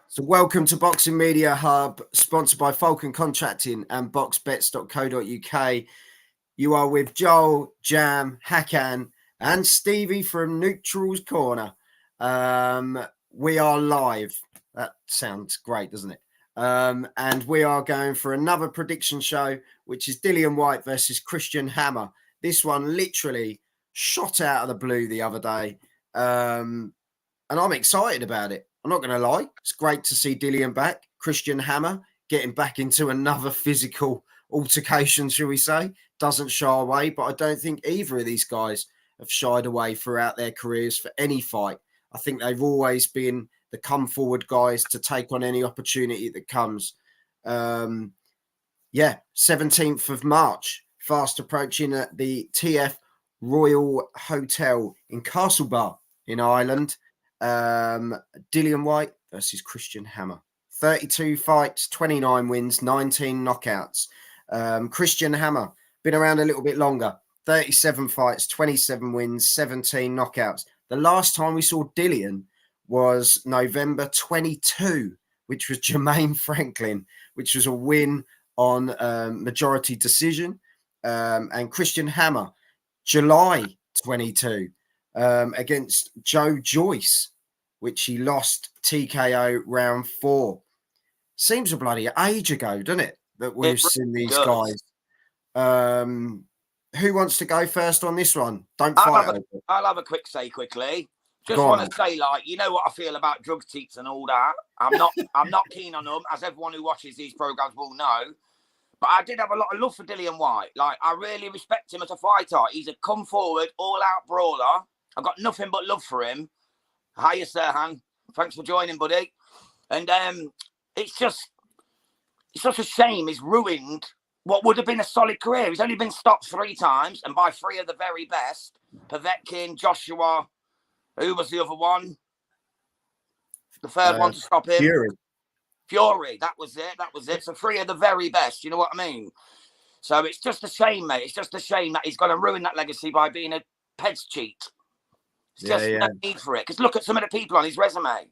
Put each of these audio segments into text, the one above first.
So welcome to Boxing Media Hub, sponsored by Falcon Contracting and boxbets.co.uk. You are with Joel, Jam, Hakan and Stevie from Neutral's Corner. We are live. That sounds great, doesn't it? And we are going for another prediction show, which is Dillian Whyte versus Christian Hammer. This one literally shot out of the blue the other day. And I'm excited about it. I'm not going to lie. It's great to see Dillian back. Christian Hammer getting back into another physical altercation, shall we say. Doesn't shy away, but I don't think either of these guys have shied away throughout their careers for any fight. I think they've always been the come forward guys to take on any opportunity that comes. 17th of March, fast approaching at the TF Royal Hotel in Castlebar in Ireland. Dillian Whyte versus Christian Hammer. 32 fights, 29 wins, 19 knockouts. Christian Hammer, been around a little bit longer. 37 fights, 27 wins, 17 knockouts. The last time we saw Dillian was November 22, which was Jermaine Franklin, which was a win on majority decision. And Christian Hammer, July 22. Against Joe Joyce, which he lost TKO round 4. Seems a bloody age ago, doesn't it, that we've seen these guys. Who wants to go first on this one? I'll have a quick say quickly. Just want to say, you know what I feel about drug cheats and all that. I'm not keen on them, as everyone who watches these programs will know. But I did have a lot of love for Dillian Whyte. I really respect him as a fighter. He's a come forward, all-out brawler. I've got nothing but love for him. Hiya, Serhan. Thanks for joining, buddy. And it's just such a shame he's ruined what would have been a solid career. He's only been stopped 3 times, and by 3 of the very best. Povetkin, Joshua, who was the other one? The third one to stop him? Fury, that was it. So 3 of the very best, you know what I mean? So it's just a shame, mate. It's just a shame that he's going to ruin that legacy by being a peds cheat. It's just no need for it. Because look at some of the people on his resume.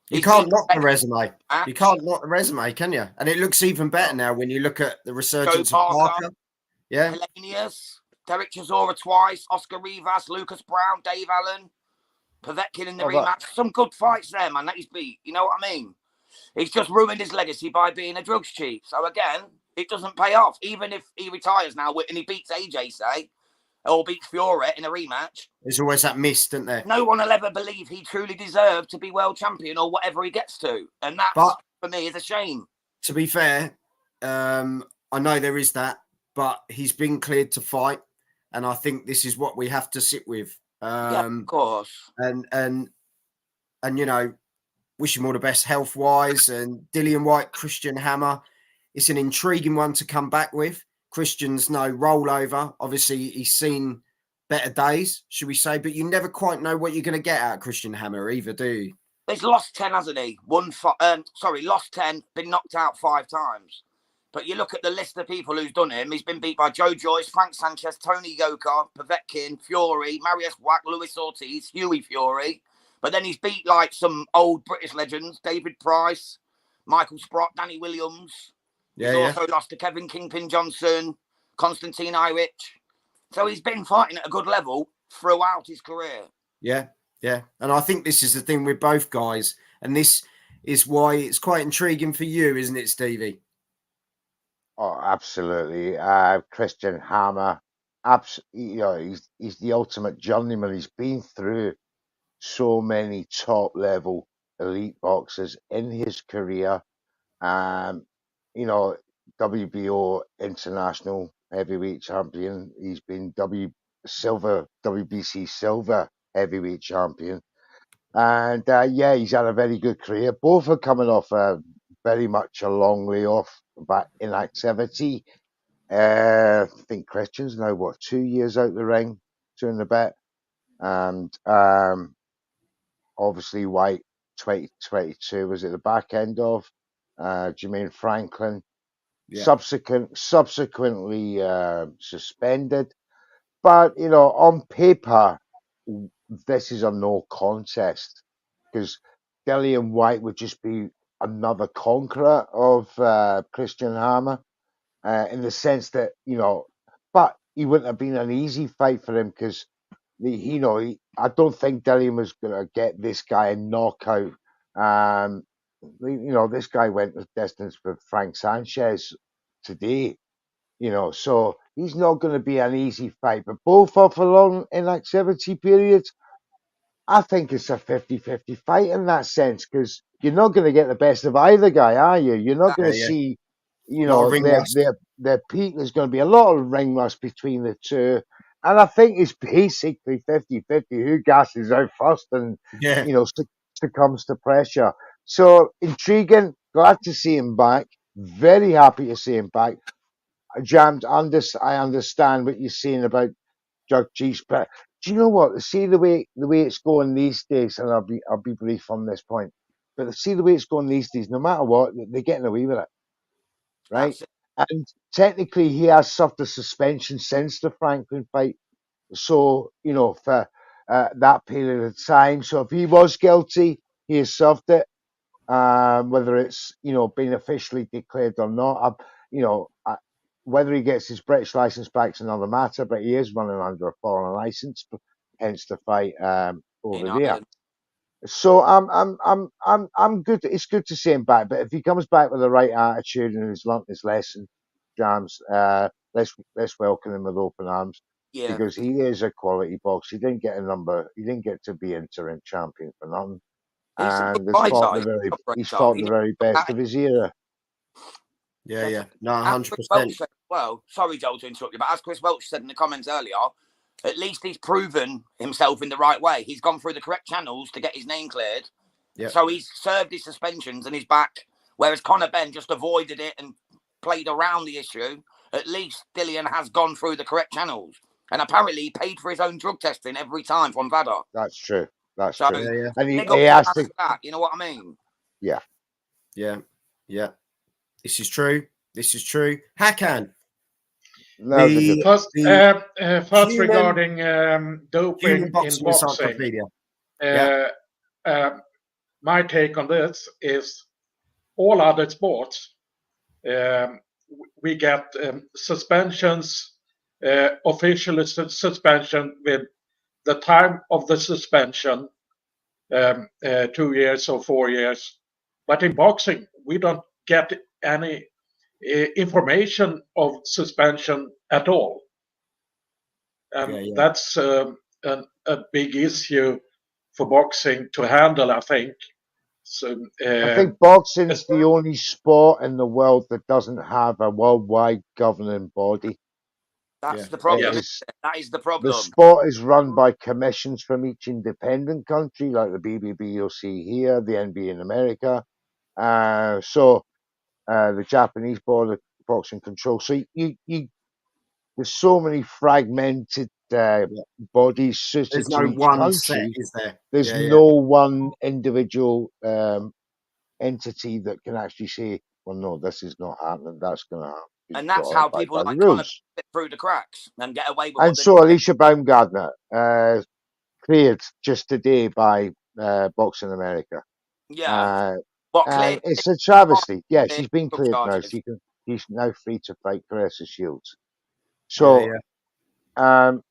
You can't knock the resume. You can't knock the resume, can you? And it looks even better now when you look at the resurgence of Parker. Yeah. Helenius, Derek Chisora twice, Oscar Rivas, Lucas Brown, Dave Allen, Povetkin in the rematch. Some good fights there, man, that he's beat. You know what I mean? He's just ruined his legacy by being a drugs cheat. So again, it doesn't pay off. Even if he retires now and he beats AJ, say, or beats Fury in a rematch. There's always that mist, isn't there? No one will ever believe he truly deserved to be world champion or whatever he gets to. And that, for me, is a shame. To be fair, I know there is that, but he's been cleared to fight. And I think this is what we have to sit with. Yeah, of course. And you know, wish him all the best health-wise. And Dillian Whyte, Christian Hammer, it's an intriguing one to come back with. Christian's no rollover. Obviously, he's seen better days, should we say, but you never quite know what you're going to get out of Christian Hammer either, do you? He's lost 10, hasn't he? Lost 10, been knocked out 5 times. But you look at the list of people who's done him. He's been beat by Joe Joyce, Frank Sanchez, Tony Yoka, Povetkin, Fury, Marius Wack, Luis Ortiz, Hughie Fury. But then he's beat like some old British legends, David Price, Michael Sprott, Danny Williams. He's also lost to Kevin Kingpin Johnson, Konstantin Iric. So he's been fighting at a good level throughout his career. Yeah. And I think this is the thing with both guys. And this is why it's quite intriguing for you, isn't it, Stevie? Oh, absolutely. Christian Hammer, he's the ultimate journeyman. He's been through so many top-level elite boxers in his career. WBO international heavyweight champion. He's been WBC silver heavyweight champion. And he's had a very good career. Both are coming off very much a long layoff back inactivity. I think Christian's now 2 years out the ring, 2 and a bit. And obviously Whyte 2022 was at the back end of Jermaine Franklin. Yeah. Subsequently suspended, but on paper this is a no contest because Dillian Whyte would just be another conqueror of Christian Hammer, in the sense that, but he wouldn't have been an easy fight for him because, I don't think Dillian was going to get this guy a knockout. This guy went the distance with Frank Sanchez today, so he's not going to be an easy fight. But both off a long inactivity periods, I think it's a 50-50 fight in that sense because you're not going to get the best of either guy, are you? You're not going to see, A lot of ring rust. their peak. There's going to be a lot of ring rust between the two. And I think it's basically 50-50 who gasses out first and, succumbs to pressure. So intriguing. Glad to see him back. Very happy to see him back. Jammed, I understand what you're saying about Judge, but do you know what? See the way it's going these days, and I'll be brief on this point. But see the way it's going these days, no matter what, they're getting away with it, right? And technically, he has suffered a suspension since the Franklin fight, so for that period of time. So if he was guilty, he has served it. Whether it's been officially declared or not, whether he gets his British license back is another matter. But he is running under a foreign license, hence the fight over there. So I'm good. It's good to see him back. But if he comes back with the right attitude and has learnt his lesson, Jams, let's welcome him with open arms. Yeah. Because he is a quality boxer. He didn't get to be interim champion for nothing. And he's fought the very best of his era. Yeah. No, 100%. Well, sorry, Joel, to interrupt you, but as Chris Welch said in the comments earlier, at least he's proven himself in the right way. He's gone through the correct channels to get his name cleared. Yep. So he's served his suspensions and he's back. Whereas Conor Benn just avoided it and played around the issue. At least Dillian has gone through the correct channels. And apparently he paid for his own drug testing every time from VADA. That's true. That's true. Yeah. And he has to... that, you know what I mean? Yeah. This is true. Hakan. First regarding doping in boxing. My take on this is all other sports, we get suspensions, official suspension with the time of the suspension, 2 years or 4 years. But in boxing, we don't get any information of suspension at all. And that's a big issue for boxing to handle, I think. So, I think boxing is the only sport in the world that doesn't have a worldwide governing body. That's the problem. That is the problem. The sport is run by commissions from each independent country, like the BBB you'll see here, the NBA in America. So the Japanese board of boxing control. So there's so many fragmented bodies suited There's to no each one country. set, is there? There's no one individual entity that can actually say, well, no, this is not happening, that's going to happen. And that's how people like Conor slip through the cracks and get away with it. And so Alicia Baumgardner, cleared just today by Boxing America. Yeah. It's a travesty. Yeah, she's been cleared now. She's now free to fight Clarissa Shields. So, and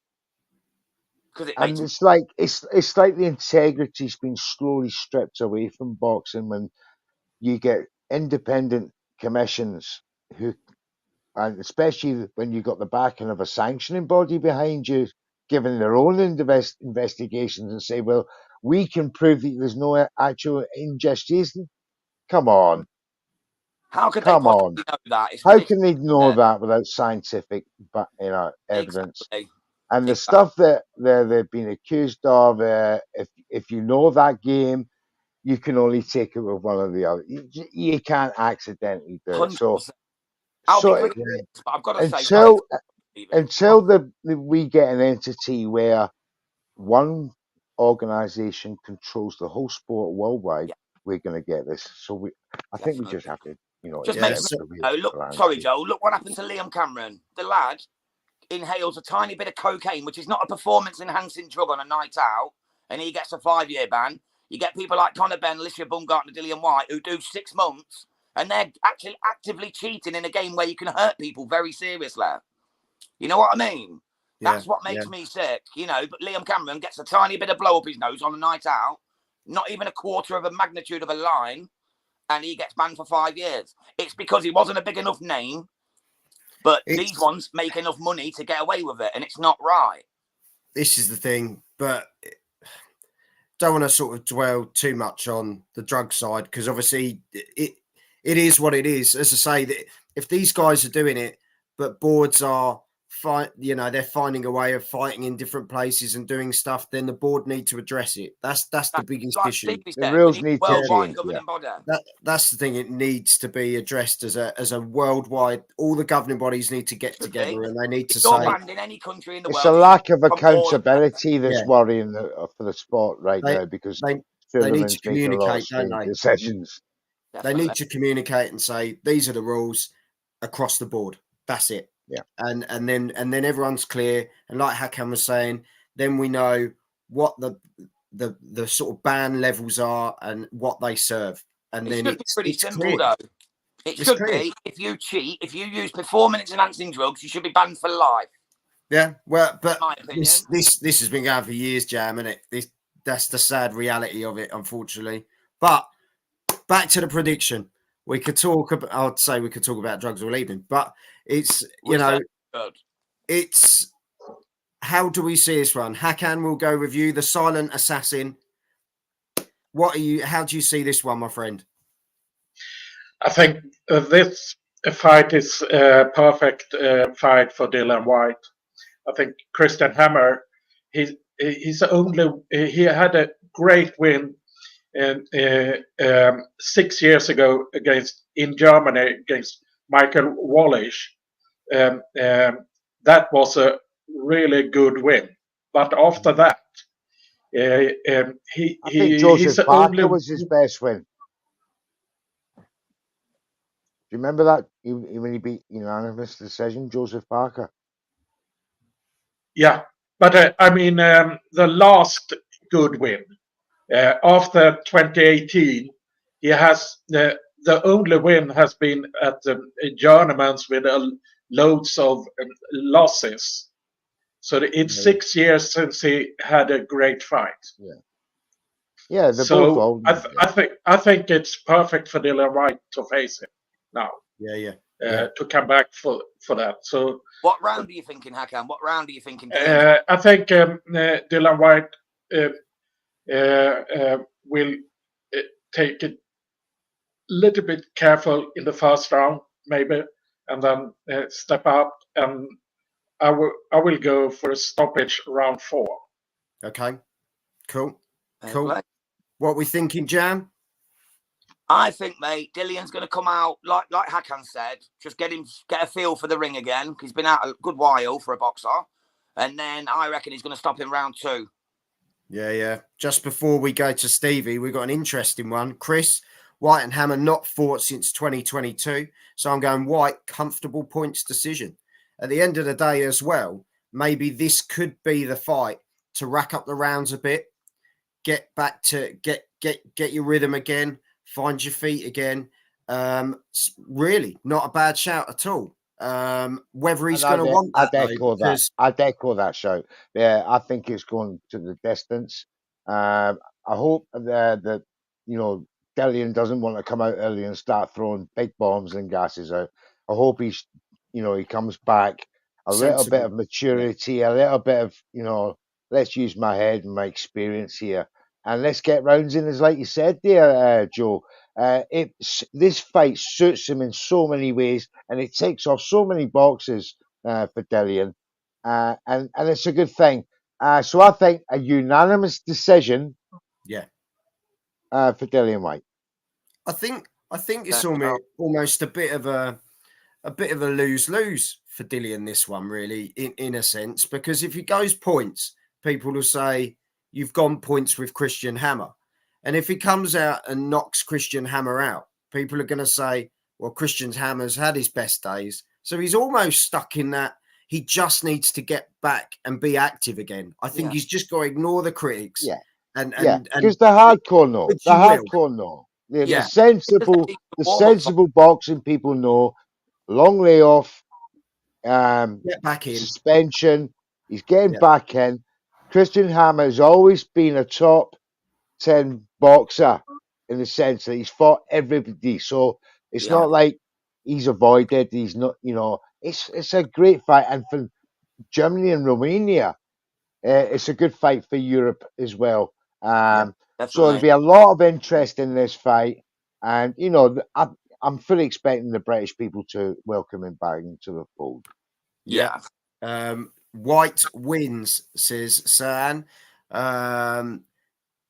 it's like the integrity's been slowly stripped away from boxing when you get independent commissions who, and especially when you got the backing of a sanctioning body behind you, giving their own investigations and say, well, we can prove that there's no actual injustice. Come on. How could they possibly know that? How can they know that without scientific evidence? Exactly. And the stuff that they've been accused of, if you know that game, you can only take it with one or the other. You can't accidentally do it. So I've got to say, until we get an entity where one organization controls the whole sport worldwide, we're going to get this. So I think we just have to, sorry, Joe. Look what happened to Liam Cameron. The lad inhales a tiny bit of cocaine, which is not a performance-enhancing drug on a night out, and he gets a 5-year ban. You get people like Conor Benn, Alicia Baumgartner, Dillian Whyte, who do 6 months, and they're actually actively cheating in a game where you can hurt people very seriously. You know what I mean? That's what makes me sick, you know. But Liam Cameron gets a tiny bit of blow up his nose on a night out, not even a quarter of a magnitude of a line, and he gets banned for 5 years. It's because he wasn't a big enough name, but these ones make enough money to get away with it, and it's not right. This is the thing, but don't want to sort of dwell too much on the drug side, because obviously it is what it is. As I say, that if these guys are doing it, but boards are they're finding a way of fighting in different places and doing stuff, then the board need to address it. That's the biggest issue. The rules need to change. That's the thing. It needs to be addressed as a worldwide. All the governing bodies need to get together and they need to say. Banned in any country in the world. It's a lack of accountability that's worrying for the sport right now, because they need to communicate, don't they? Decisions. They need to communicate and say these are the rules across the board. That's it. Yeah. And then everyone's clear. And like Hakan was saying, then we know what the sort of ban levels are and what they serve. And then it's pretty simple though. It should be, if you cheat, if you use performance enhancing drugs, you should be banned for life. Yeah, well, but this has been going for years, Jam, and that's the sad reality of it, unfortunately. But back to the prediction. We could talk about, I'd say we could talk about drugs all evening, but it's, it's how do we see this one? Hakan will go with you, the silent assassin. How do you see this one, my friend? I think this fight is a perfect fight for Dillian Whyte. I think Christian Hammer, he had a great win 6 years ago in Germany against Michael Wallish. That was a really good win. But after that, I think Joseph Parker was his best win. Do you remember that when he beat unanimous decision, Joseph Parker? Yeah, but I mean the last good win after 2018, he has the only win has been at the journaments with loads of losses. So it's 6 years since he had a great fight. Yeah. So I think it's perfect for Dillian Whyte to face him now. To come back for that. So what round are you thinking, Hakan? What round are you thinking? I think Dillian Whyte will take it a little bit careful in the first round, maybe, and then step up. And I will go for a stoppage round 4. Okay, cool. What we thinking, Jam? I think, mate, Dillian's going to come out like Hakan said. Just get a feel for the ring again. He's been out a good while for a boxer, and then I reckon he's going to stop in round 2. Yeah. Just before we go to Stevie, we've got an interesting one. Chris, Whyte and Hammer not fought since 2022, so I'm going Whyte, comfortable points decision. At the end of the day, as well, maybe this could be the fight to rack up the rounds a bit, get back to get your rhythm again. Find your feet again. Really, not a bad shout at all. Whether he's going to want that, I'd echo that shout. Yeah, I think it's going to the distance. I hope that Dillian doesn't want to come out early and start throwing big bombs and gases out. I hope he comes back a little bit of maturity, a little bit of let's use my head and my experience here. And let's get rounds in, as like you said there, Joe. This fight suits him in so many ways, and it takes off so many boxes for Dillian, and it's a good thing. So I think a unanimous decision, for Dillian Whyte. I think it's almost a bit of a lose-lose for Dillian, this one, really, in a sense, because if he goes points, people will say you've gone points with Christian Hammer. And if he comes out and knocks Christian Hammer out, people are going to say, well, Christian Hammer's had his best days. So he's almost stuck in that. He just needs to get back and be active again. I think he's just got to ignore the critics and because the hardcore know. which The you will. hardcore know. The Yeah. sensible, the sensible boxing people know. Long layoff, Get back in. suspension. He's getting Yeah. back in. Christian Hammer has always been a top 10 boxer in the sense that he's fought everybody. So it's Yeah. not like he's avoided. He's not, it's a great fight. And for Germany and Romania, it's a good fight for Europe as well. So there'll Definitely. be a lot of interest in this fight. And, I'm fully expecting the British people to welcome him back into the fold. Yeah. White wins, says San.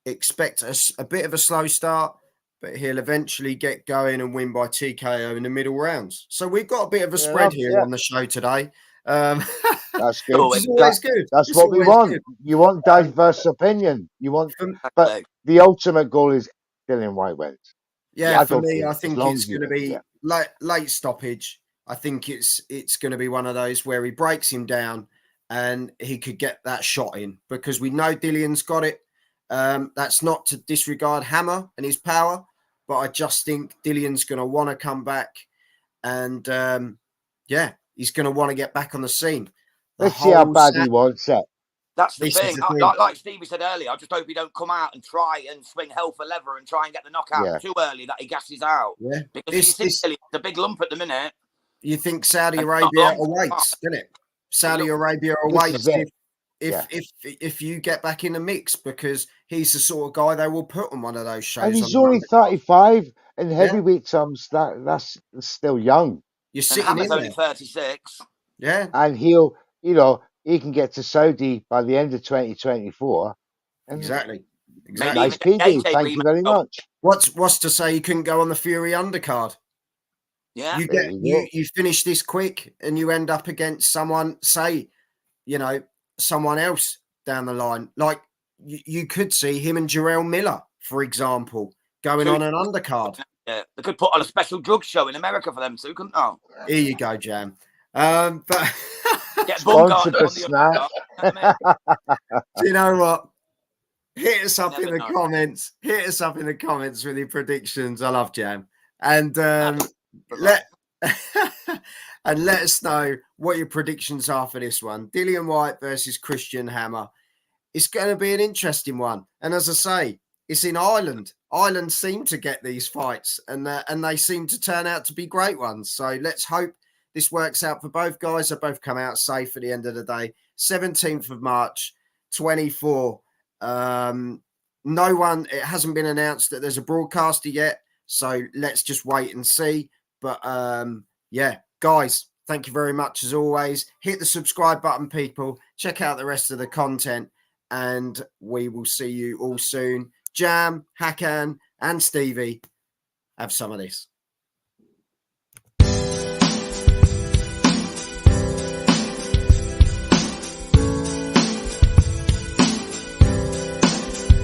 Expect a bit of a slow start, but he'll eventually get going and win by TKO in the middle rounds. So we've got a bit of a spread here on the show today. That's good. Oh, Which is always good. That's It's what we always want. good. You want diverse opinion. You want, but the ultimate goal is Dillian Whyte wins. Yeah, I for don't me, care, I as think long it's as he going to wins, be late stoppage. I think it's going to be one of those where he breaks him down and he could get that shot in, because we know Dillian's got it. That's not to disregard Hammer and his power, but I just think Dillian's going to want to come back, and he's going to want to get back on the scene. Let's see how bad he wants it. That's the thing. Like Stevie said earlier, I just hope he don't come out and try and swing hell for leather and try and get the knockout too early that he gasses out. Yeah, because it's a big lump at the minute. You think Saudi Arabia awaits, didn't it? Saudi Arabia awaits if you get back in the mix, because he's the sort of guy they will put on one of those shows. And he's only 35 in heavyweight terms. That's still young. You're sitting in only 36. Yeah, and he can get to Saudi by the end of 2024. Exactly. Nice PJ. Thank you very much. What's to say you couldn't go on the Fury undercard? Yeah, you finish this quick and you end up against someone, say, someone else down the line. Like you could see him and Jarrell Miller, for example, going on an undercard. Yeah, they could put on a special drug show in America for them too, couldn't they? Here you go, Jam. But get sponsored by Snap. Do you know what? Hit us up in the comments. Hit us up in the comments with your predictions. I love Jam. And let us know what your predictions are for this one. Dillian Whyte versus Christian Hammer. It's going to be an interesting one. And as I say, it's in Ireland. Ireland seem to get these fights, and they seem to turn out to be great ones. So let's hope this works out for both guys. They both come out safe at the end of the day. 17th of March, 24. It hasn't been announced that there's a broadcaster yet. So let's just wait and see. But guys, thank you very much as always. Hit the subscribe button, people. Check out the rest of the content, and we will see you all soon. Jam, Hakan, and Stevie, have some of this.